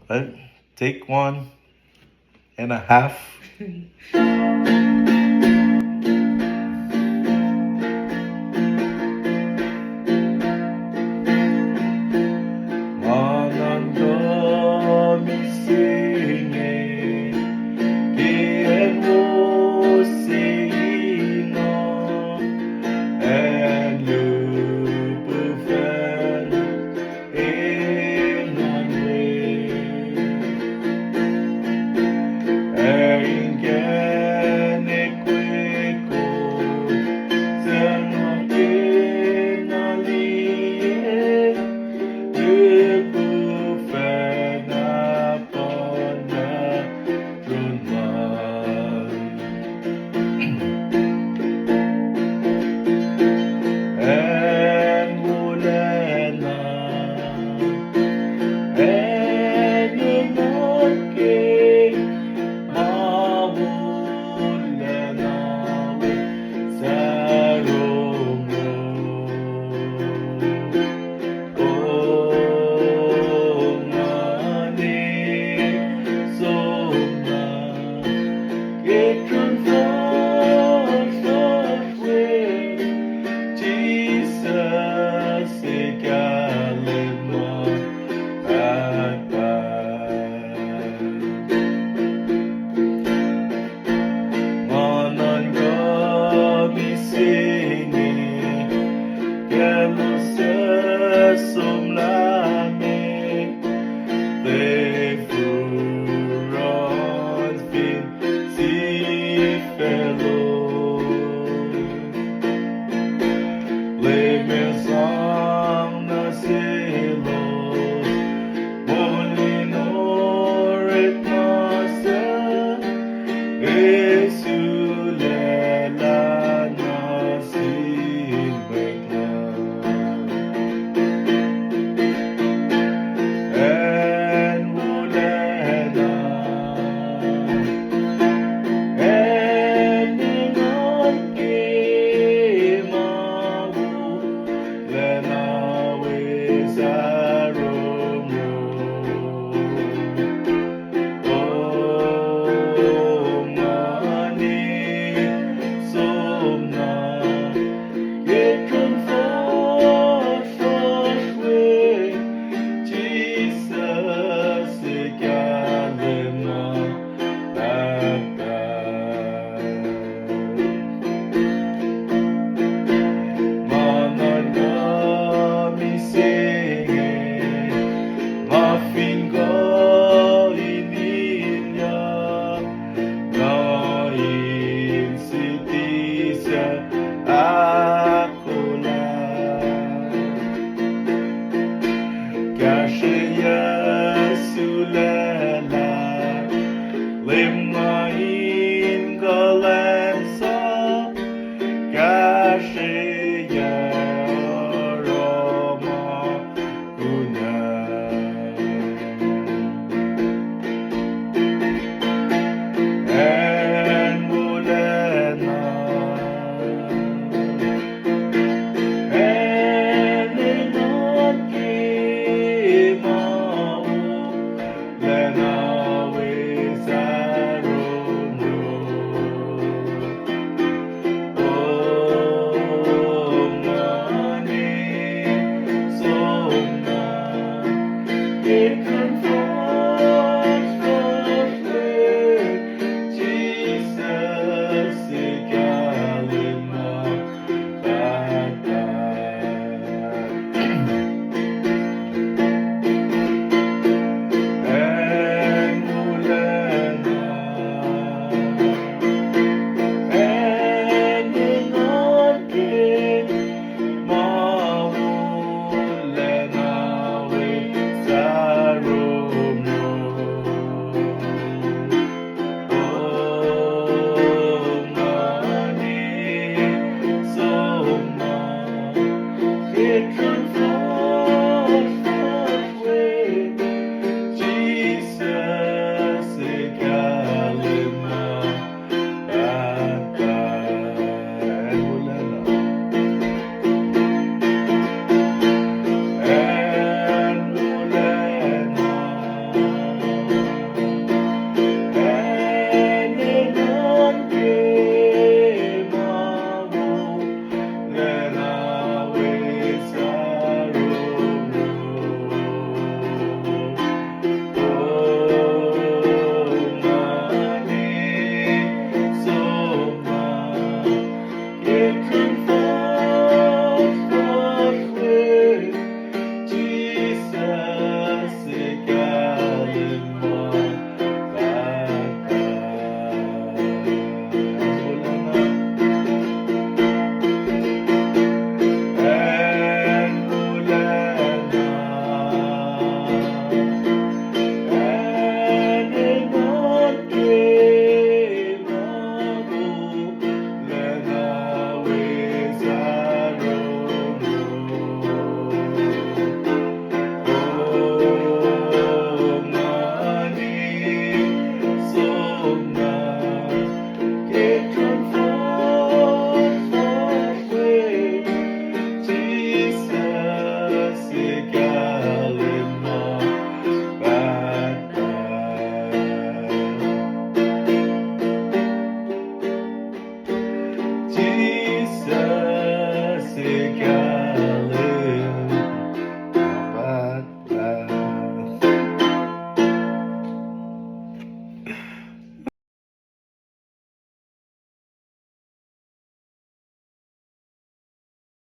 Let take 1.5. Manandami singing, and singing and lubufen in one way. Ingen equiko, Zenokin aliye, lubufen upon the throne. And Mulena, and Inoke, Mawulena, Saromo. Oh, Mani, Soma, get conformed with Jesus, Egalema, Papa. Manangami singing, Geluses somlame, Lefurons bin si fellow. Les maisons nacelos, molinor et nascer, et sur la nasin and mulena, and inon kimamu, lena wisaromo. Oh, mani somna, get conformed with Jesus, Egalema, Papa. Manangami singing, Mafingo ininya, Nain sitisya akula. Kashiya sulela, Limnain galensa, Kashiya Roma kuna. And Mulena, and Inoki Mau, Lena Wisaromo. Oh, mani somna, get conformed